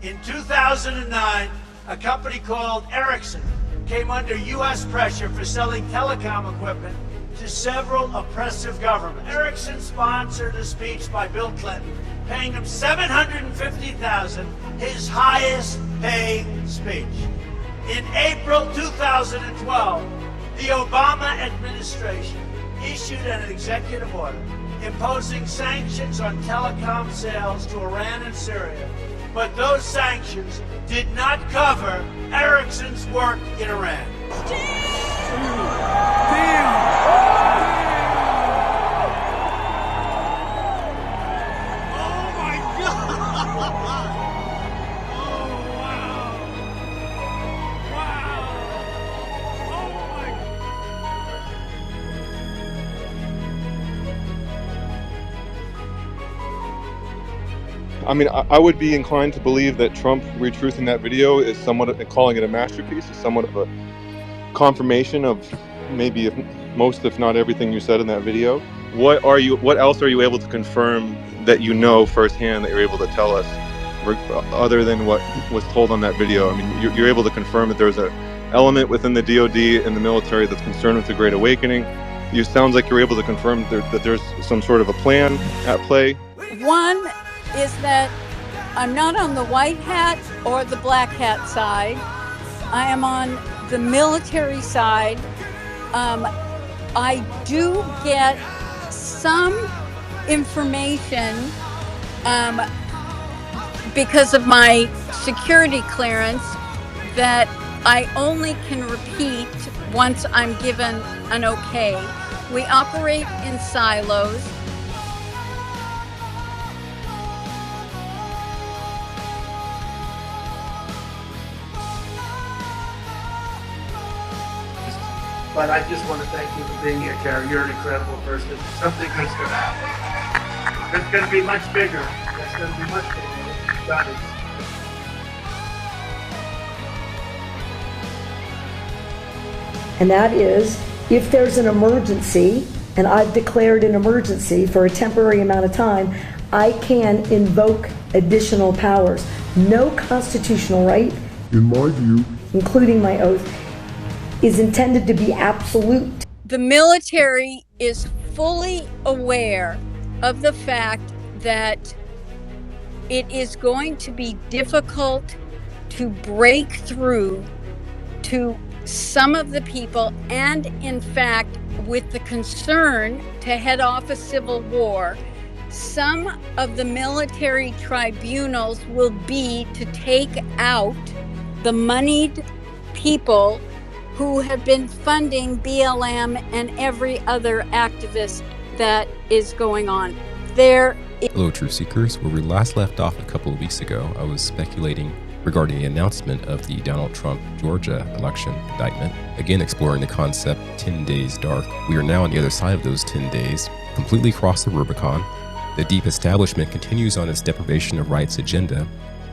In 2009, a company called Ericsson came under U.S. pressure for selling telecom equipment to several oppressive governments. Ericsson sponsored a speech by Bill Clinton, paying him $750,000, his highest paying speech. In April 2012, the Obama administration issued an executive order imposing sanctions on telecom sales to Iran and Syria. But those sanctions did not cover Ericsson's work in Iran. I mean, I would be inclined to believe that Trump retruthing that video is somewhat, calling it a masterpiece, is somewhat of a confirmation of maybe if not everything you said in that video. What else are you able to confirm that you know firsthand that you're able to tell us, other than what was told on that video? I mean, you're able to confirm that there's an element within the DoD and the military that's concerned with the Great Awakening. It sounds like you're able to confirm that there's some sort of a plan at play. One is that I'm not on the white hat or the black hat side. I am on the military side. I do get some information because of my security clearance that I only can repeat once I'm given an okay. We operate in silos. But I just want to thank you for being here, Carrie. You're an incredible person. Something good's going to happen. It's going to be much bigger. It's going to be much bigger. Got it. And that is, if there's an emergency, and I've declared an emergency for a temporary amount of time, I can invoke additional powers. No constitutional right, in my view, including my oath, is intended to be absolute. The military is fully aware of the fact that it is going to be difficult to break through to some of the people, and in fact, with the concern to head off a civil war, some of the military tribunals will be to take out the moneyed people who have been funding BLM and every other activist that is going on. Hello, Truth Seekers. Where we last left off a couple of weeks ago, I was speculating regarding the announcement of the Donald Trump Georgia election indictment, again exploring the concept 10 days dark. We are now on the other side of those 10 days, completely crossed the Rubicon. The deep establishment continues on its deprivation of rights agenda,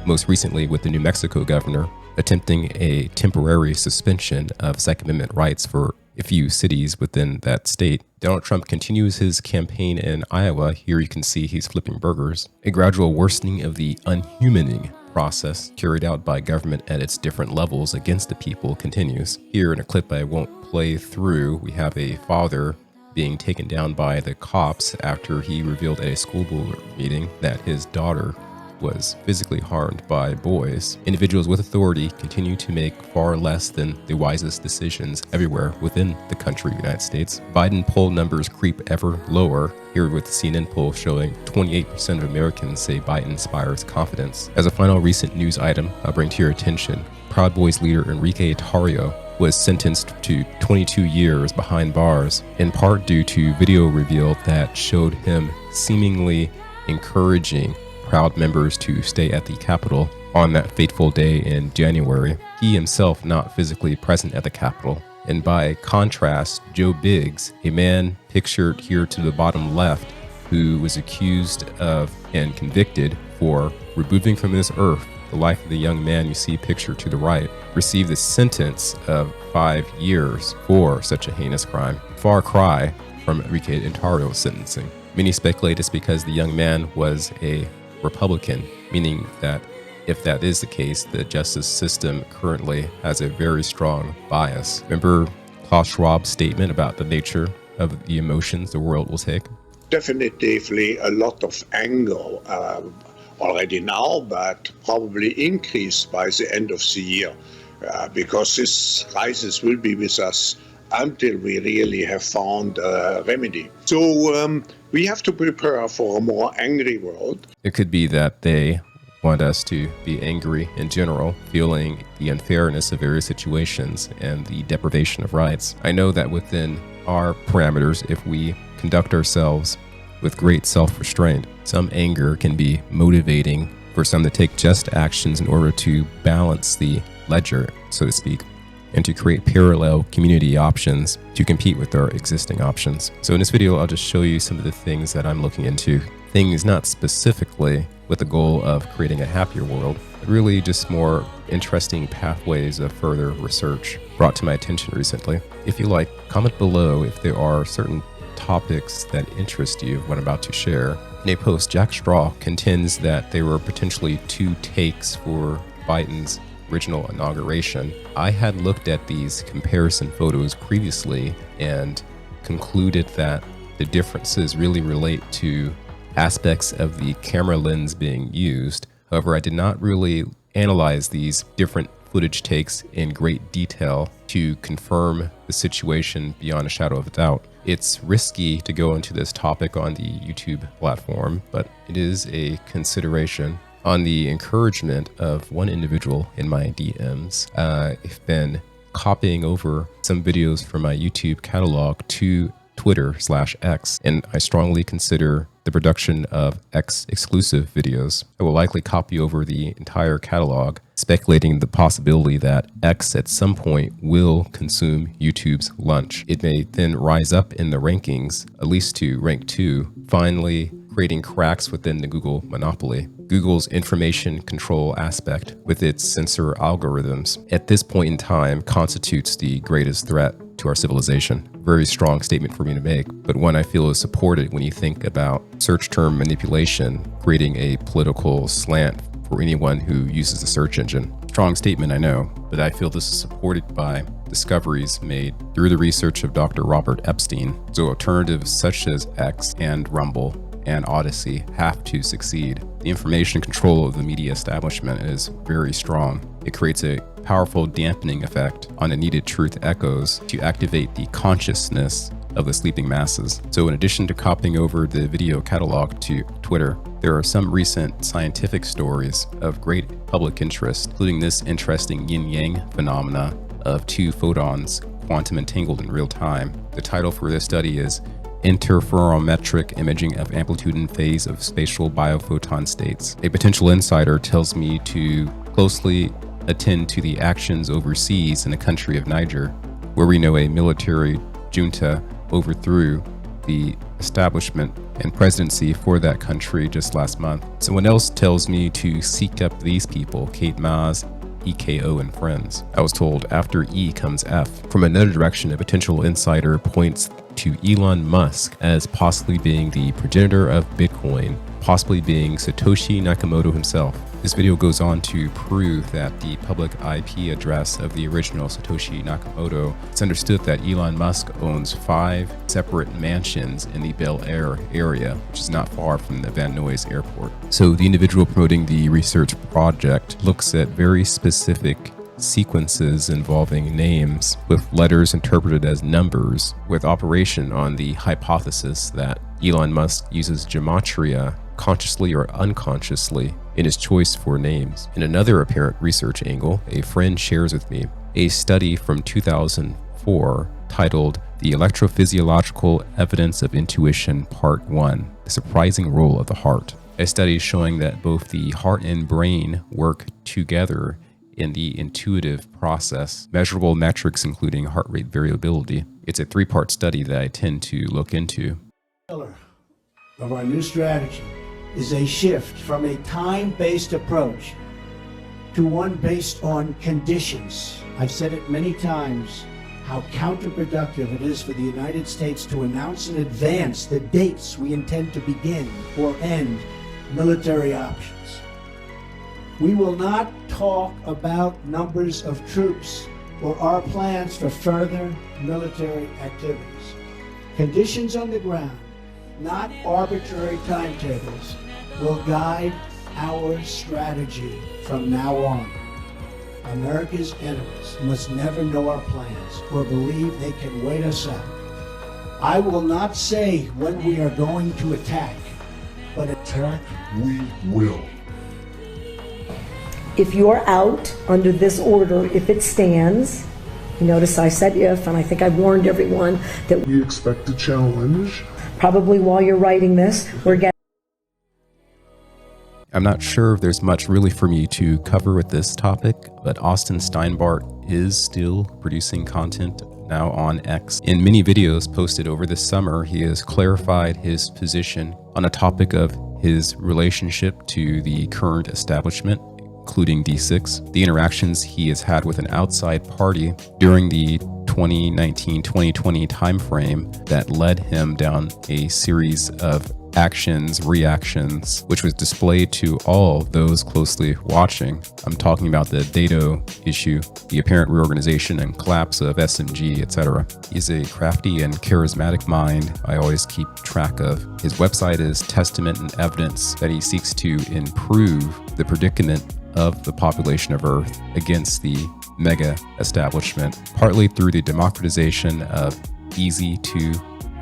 most recently with the New Mexico governor attempting a temporary suspension of Second Amendment rights for a few cities within that state. Donald Trump continues his campaign in Iowa. Here you can see he's flipping burgers. A gradual worsening of the unhumaning process carried out by government at its different levels against the people continues. Here in a clip I won't play through, we have a father being taken down by the cops after he revealed at a school board meeting that his daughter was physically harmed by boys. Individuals with authority continue to make far less than the wisest decisions everywhere within the country, United States. Biden poll numbers creep ever lower, here with the CNN poll showing 28% of Americans say Biden inspires confidence. As a final recent news item I'll bring to your attention, Proud Boys leader Enrique Tarrio was sentenced to 22 years behind bars, in part due to video revealed that showed him seemingly encouraging Proud members to stay at the Capitol on that fateful day in January, he himself not physically present at the Capitol. And by contrast, Joe Biggs, a man pictured here to the bottom left, who was accused of and convicted for removing from this earth the life of the young man you see pictured to the right, received a sentence of 5 years for such a heinous crime. Far cry from Enrique Tarrio's sentencing. Many speculate it's because the young man was a Republican, meaning that if that is the case, the justice system currently has a very strong bias. Remember Klaus Schwab's statement about the nature of the emotions the world will take? Definitively a lot of anger already now, but probably increased by the end of the year, because this crisis will be with us until we really have found a remedy. So we have to prepare for a more angry world. It could be that they want us to be angry in general, feeling the unfairness of various situations and the deprivation of rights. I know that within our parameters, if we conduct ourselves with great self-restraint, some anger can be motivating for some to take just actions in order to balance the ledger, so to speak, and to create parallel community options to compete with our existing options. So in this video, I'll just show you some of the things that I'm looking into. Things not specifically with the goal of creating a happier world, but really just more interesting pathways of further research brought to my attention recently. If you like, comment below if there are certain topics that interest you, what I'm about to share. In a post, Jack Straw contends that there were potentially 2 takes for Biden's original inauguration. I had looked at these comparison photos previously and concluded that the differences really relate to aspects of the camera lens being used. However, I did not really analyze these different footage takes in great detail to confirm the situation beyond a shadow of a doubt. It's risky to go into this topic on the YouTube platform, but it is a consideration. On the encouragement of one individual in my DMs, I've been copying over some videos from my YouTube catalog to Twitter/X, and I strongly consider the production of X exclusive videos. I will likely copy over the entire catalog, speculating the possibility that X at some point will consume YouTube's lunch. It may then rise up in the rankings, at least to rank 2, finally creating cracks within the Google monopoly. Google's information control aspect with its censor algorithms at this point in time constitutes the greatest threat to our civilization. Very strong statement for me to make, but one I feel is supported when you think about search term manipulation, creating a political slant for anyone who uses the search engine. Strong statement, I know, but I feel this is supported by discoveries made through the research of Dr. Robert Epstein. So alternatives such as X and Rumble and Odyssey have to succeed. The information control of the media establishment is very strong. It creates a powerful dampening effect on the needed truth echoes to activate the consciousness of the sleeping masses. So in addition to copying over the video catalog to Twitter, there are some recent scientific stories of great public interest, including this interesting yin-yang phenomena of 2 photons quantum entangled in real time. The title for this study is Interferometric Imaging of Amplitude and Phase of Spatial Biophoton States. A potential insider tells me to closely attend to the actions overseas in the country of Niger, where we know a military junta overthrew the establishment and presidency for that country just last month. Someone else tells me to seek up these people, Kate Maas, EKO, and friends. I was told after E comes F. From another direction, a potential insider points to Elon Musk as possibly being the progenitor of Bitcoin, possibly being Satoshi Nakamoto himself. This video goes on to prove that the public IP address of the original Satoshi Nakamoto, it's understood that Elon Musk owns 5 separate mansions in the Bel Air area, which is not far from the Van Nuys airport. So the individual promoting the research project looks at very specific sequences involving names with letters interpreted as numbers, with operation on the hypothesis that Elon Musk uses gematria consciously or unconsciously in his choice for names. In another apparent research angle, a friend shares with me a study from 2004 titled The Electrophysiological Evidence of Intuition Part 1, The Surprising Role of the Heart. A study showing that both the heart and brain work together in the intuitive process, measurable metrics including heart rate variability. It's a 3-part study that I tend to look into. Pillar of our new strategy is a shift from a time-based approach to one based on conditions. I've said it many times how counterproductive it is for the United States to announce in advance the dates we intend to begin or end military options. We will not talk about numbers of troops or our plans for further military activities. Conditions on the ground, not arbitrary timetables, will guide our strategy from now on. America's enemies must never know our plans or believe they can wait us out. I will not say when we are going to attack, but attack we will. If you're out under this order, if it stands, you notice I said if, and I think I warned everyone that we expect a challenge. Probably while you're writing this, we're getting. I'm not sure if there's much really for me to cover with this topic, but Austin Steinbart is still producing content now on X. In many videos posted over the summer, he has clarified his position on a topic of his relationship to the current establishment, including D6, the interactions he has had with an outside party during the 2019-2020 timeframe that led him down a series of actions, reactions, which was displayed to all those closely watching. I'm talking about the Dato issue, the apparent reorganization and collapse of SMG, etc. He's a crafty and charismatic mind I always keep track of. His website is testament and evidence that he seeks to improve the predicament of the population of Earth against the mega establishment, partly through the democratization of easy to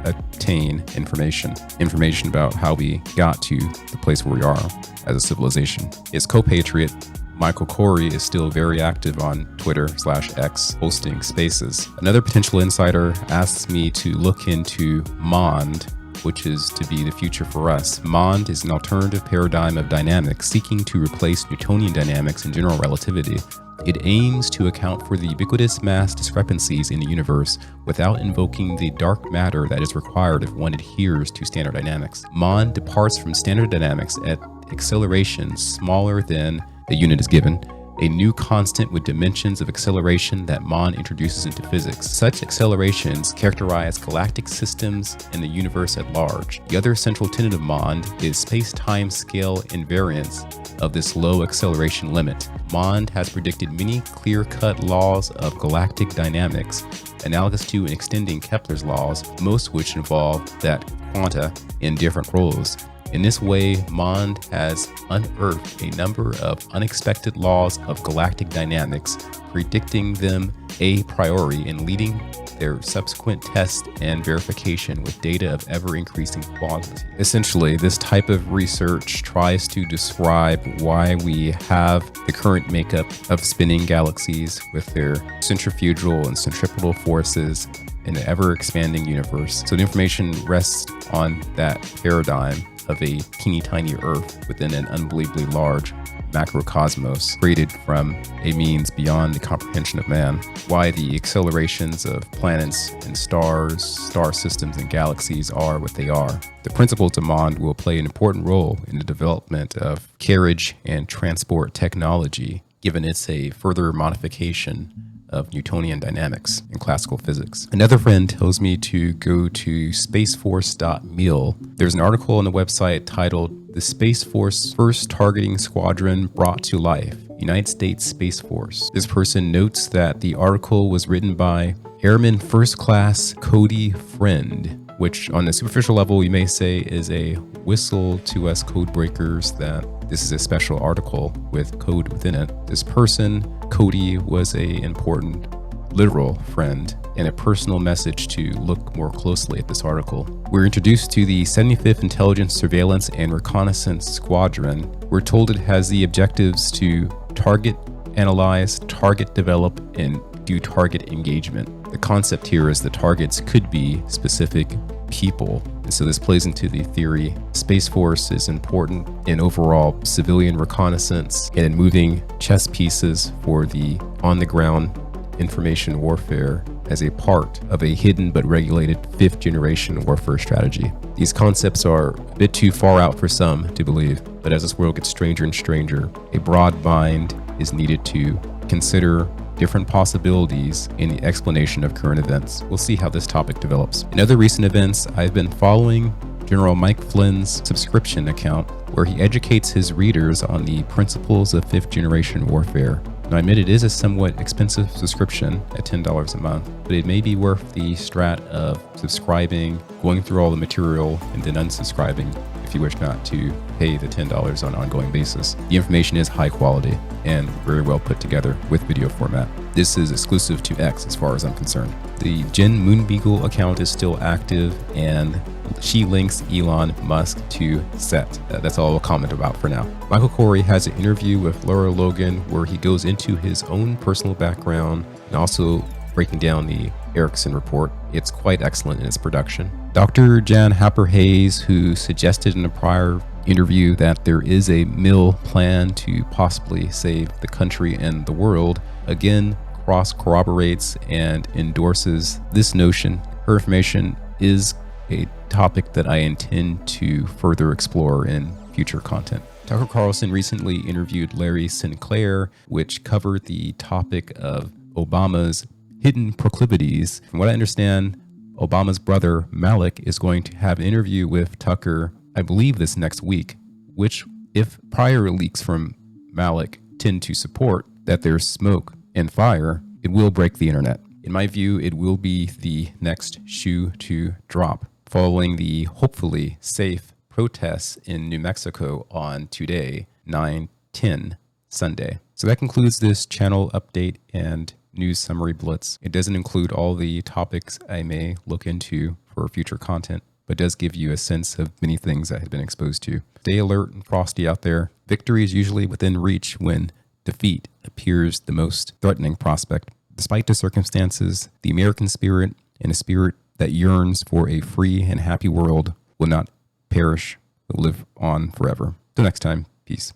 attain information about how we got to the place where we are as a civilization. His co-patriot, Michael Corey, is still very active on Twitter/X, hosting spaces. Another potential insider asks me to look into MOND, which is to be the future for us. MOND is an alternative paradigm of dynamics seeking to replace Newtonian dynamics and general relativity. It aims to account for the ubiquitous mass discrepancies in the universe without invoking the dark matter that is required if one adheres to standard dynamics. MOND departs from standard dynamics at accelerations smaller than the unit is given, a new constant with dimensions of acceleration that MOND introduces into physics. Such accelerations characterize galactic systems and the universe at large. The other central tenet of MOND is space-time scale invariance of this low acceleration limit. MOND has predicted many clear-cut laws of galactic dynamics, analogous to and extending Kepler's laws, most of which involve that quanta in different roles. In this way, MOND has unearthed a number of unexpected laws of galactic dynamics, predicting them a priori and leading their subsequent test and verification with data of ever-increasing quantity. Essentially, this type of research tries to describe why we have the current makeup of spinning galaxies with their centrifugal and centripetal forces in an ever-expanding universe. So the information rests on that paradigm of a teeny tiny Earth within an unbelievably large macrocosmos created from a means beyond the comprehension of man. Why the accelerations of planets and stars, star systems, and galaxies are what they are. The principles of MOND will play an important role in the development of carriage and transport technology, given it's a further modification of Newtonian dynamics and classical physics. Another friend tells me to go to spaceforce.mil. There's an article on the website titled "The Space Force First Targeting Squadron Brought to Life, United States Space Force." This person notes that the article was written by Airman First Class Cody Friend, which on a superficial level you may say is a whistle to us code breakers that this is a special article with code within it. This person, Cody, was an important literal friend and a personal message to look more closely at this article. We're introduced to the 75th Intelligence, Surveillance, and Reconnaissance Squadron. We're told it has the objectives to target, analyze, target, develop, and do target engagement. The concept here is the targets could be specific people. And so this plays into the theory Space Force is important in overall civilian reconnaissance and in moving chess pieces for the on-the-ground information warfare as a part of a hidden but regulated fifth generation warfare strategy. These concepts are a bit too far out for some to believe, but as this world gets stranger and stranger, a broad mind is needed to consider different possibilities in the explanation of current events. We'll see how this topic develops. In other recent events, I've been following General Mike Flynn's subscription account where he educates his readers on the principles of fifth-generation warfare. Now, I admit it is a somewhat expensive subscription at $10 a month, but it may be worth the strat of subscribing, going through all the material, and then unsubscribing if you wish not to pay the $10 on an ongoing basis. The information is high quality and very well put together with video format. This is exclusive to X as far as I'm concerned. The Jen Moonbeagle account is still active, and she links Elon Musk to Set. That's all I'll comment about for now. Michael Corey has an interview with Laura Logan where he goes into his own personal background and also breaking down the Erickson report. It's quite excellent in its production. Dr. Jan Halper-Hays, who suggested in a prior interview that there is a mill plan to possibly save the country and the world, again cross-corroborates and endorses this notion. Her information is a topic that I intend to further explore in future content. Tucker Carlson recently interviewed Larry Sinclair, which covered the topic of Obama's hidden proclivities. From what I understand, Obama's brother Malik is going to have an interview with Tucker, I believe this next week, which, if prior leaks from Malik tend to support that there's smoke and fire, it will break the internet. In my view, it will be the next shoe to drop, following the hopefully safe protests in New Mexico on today, 9/10 Sunday. So that concludes this channel update and news summary blitz. It doesn't include all the topics I may look into for future content, but does give you a sense of many things I have been exposed to. Stay alert and frosty out there. Victory is usually within reach when defeat appears the most threatening prospect. Despite the circumstances, the American spirit, and a spirit that yearns for a free and happy world, will not perish, but will live on forever. Till next time, peace.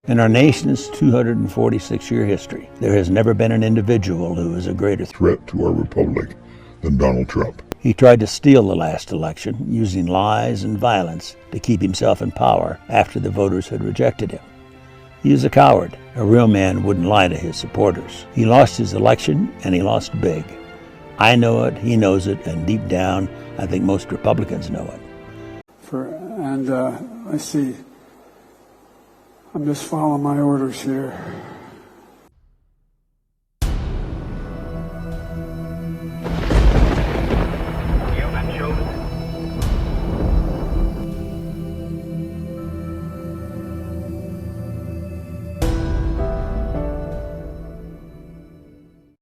In our nation's 246-year history, there has never been an individual who is a greater threat to our republic than Donald Trump. He tried to steal the last election using lies and violence to keep himself in power after the voters had rejected him. He is a coward. A real man wouldn't lie to his supporters. He lost his election, and he lost big. I know it, he knows it, and deep down, I think most Republicans know it. I see, I'm just following my orders here.